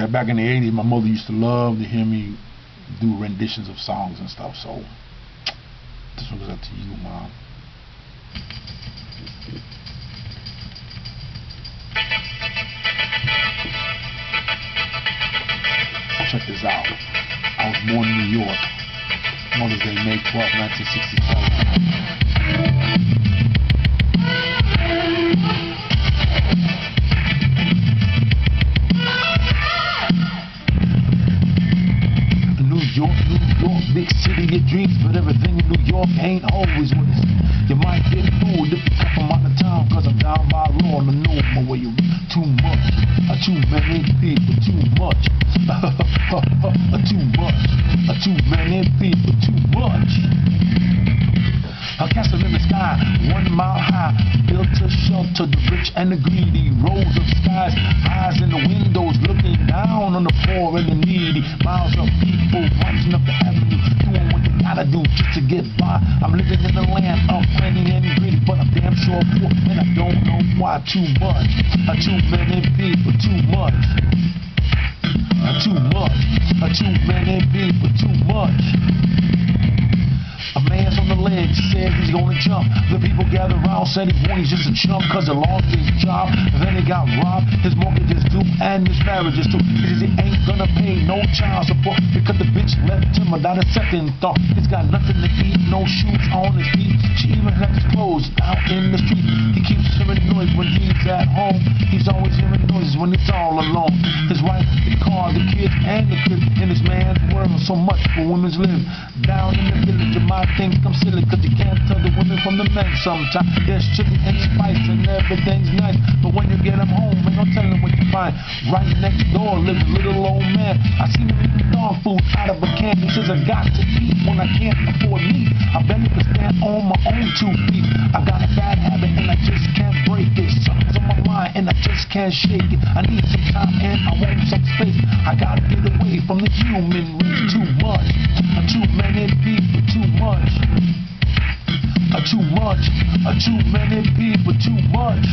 Yeah, back in the 80s, my mother used to love to hear me do renditions of songs and stuff, so this one goes up to you, Mom. Check this out. I was born in New York. Mother's Day, May 12, 1967. New York, big city of dreams, but everything in New York ain't always what it seems. You might get fooled if you come from out of town, cause I'm down by law and I know my way around. Too much, too many people, too much, too much, too many people, too much. A castle in the sky, 1 mile high, built to shelter the rich and the greedy. Rows of skies, eyes in the windows, looking down on the poor and the needy. Miles of people marching up the avenue, doing what they gotta do just to get by. I'm living in the land of plenty and greedy, but I'm damn sure poor, and I don't know why. Too much, too many people, too much, too much, too many people, too much. A man's on the ledge, says he's gonna jump. The people gather around, said he's just a chump, cause he lost his job. Then he got robbed, his mortgage is due, and his marriage is due. He says he ain't gonna pay no child support, because the bitch left him without a second thought. He's got nothing to eat, no shoes on his feet. She even left his clothes out in the street. He keeps hearing noise when he's at home. He's always hearing noises when he's all alone. His wife, the car, the kids, and the crib. In this man's world, so much for women's live. Down in the village, you might think I'm silly, cause you can't tell the women from the men sometimes. There's chicken and spice and everything's nice, but when you get them home, ain't no telling what you find. Right next door lives a little old man. I seen him eating dog food out of a can. He says I got to eat when I can't afford meat. I barely can stand on my own 2 feet. I got a bad habit and I just can't break it. Something's on my mind and I just can't shake it. I need some time and I want some space. I gotta get away from the human race. Too much, too many people, too much. Too much, too many people, too much.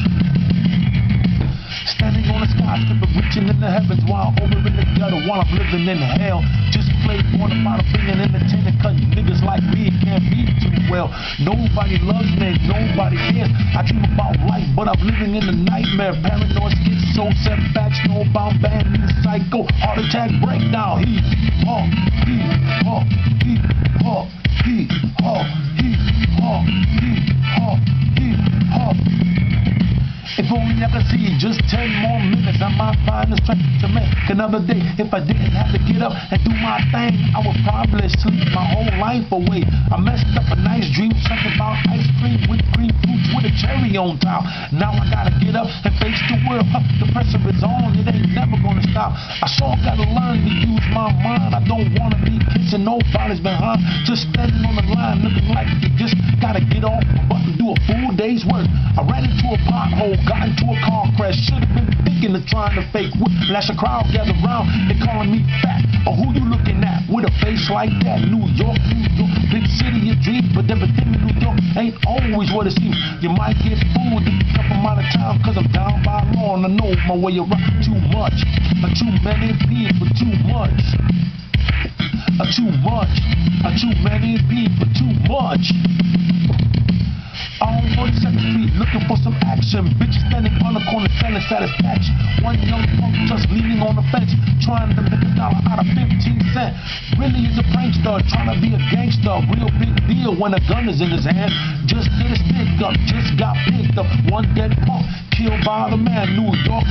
Standing on a skyscraper, reaching in the heavens, while over in the gutter, while I'm living in hell. Just played one about a being entertainer, cause niggas like me can't be too well. Nobody loves me, nobody cares. I dream about life, but I'm living in a nightmare. Paranoid, schizo, setbacks, snowbound, band, psycho, heart attack, breakdown. He, hop, he, hop, he, hop, he, hop, he, hop, he, hop, he, hop. If only I could see just 10 more minutes, I might find the strength to make another day. If I didn't have to get up and do my thing, I would probably sleep my whole life away. I messed up a nice dream, something about ice cream with green fruits with a cherry on top. Now I gotta get up and face the world. The pressure is on, it ain't never gonna stop. I sure gotta learn to use my mind. I don't wanna be kissing nobody's behind. Just standing on the line looking like you just gotta get off my butt and do a full day's work. I ran into a pothole, got into a car crash, should have been thinking of trying to fake whiplash. A crowd gather round, they calling me fat. Or who you looking at with a face like that? New York, big city of dreams, but everything in New York ain't always what it seems. You might get fooled if you come from out of town, cause I'm down by law and I know my way around. Too much, too many people, too much. Too much, too many people, too much. On 42nd Street, looking for some action. Bitches standing on the corner selling satisfaction. One young punk just leaning on the fence, trying to make $1 out of 15 cents. Really is a prankster, trying to be a gangster. Real big deal when a gun is in his hand. Just did a stick up, just got picked up. One dead punk, killed by the man. New York,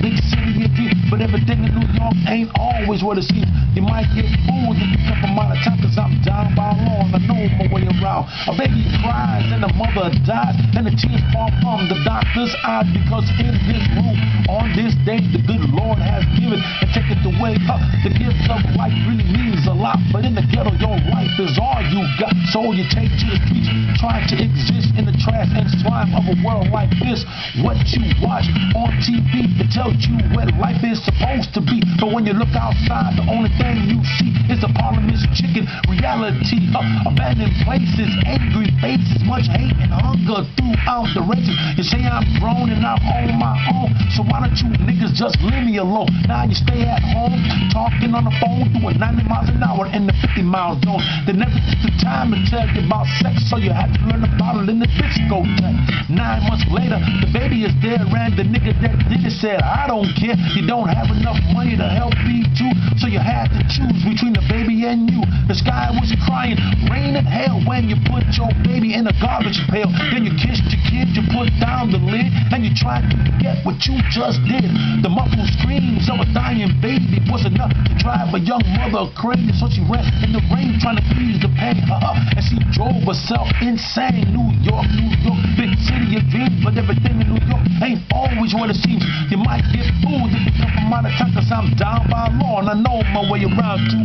big city of dreams, but everything in New York ain't always what it seems. You might get fooled if you come from out of town, cause I'm down by law and I know my way around. A baby cries and a mother dies, and the tears fall from the doctor's eyes, because in this room on this day the good Lord has given and taken away. The gift of life really means a lot, but in the ghetto, your life is all you got. So you take to the streets, trying to exist in the trash and slime of a world like this. What you watch on TV, it tells you where life is supposed to be. But when you look outside, the only thing you see is a parliament's chicken reality. Abandoned places, angry faces, much hate and hunger throughout the races. You say I'm grown and I'm on my own, so why don't you niggas just leave me alone? Now you stay at home, talking on the phone, doing 90 miles an hour in the 50-mile zone. They never took the time to tell you about sex, so you had to learn about it in the discotheque. 9 months later, the baby is there, and the nigga that did it said, I don't care, you don't have enough money to help me too, so you had to choose between the baby and you. The sky was crying, rain and hail when you put your baby in a garbage pail. Then you kissed your kid, you put down the lid, and you tried to forget what you just did. The muffled screams of a dying baby was enough to drive a young mother crazy, so she ran in the rain trying to ease the pain. And she drove herself insane. New York, big city of dreams, but everything in New York ain't always what it seems. You might get fooled if you come from out of town, 'cause I'm down by law and I know my way around too.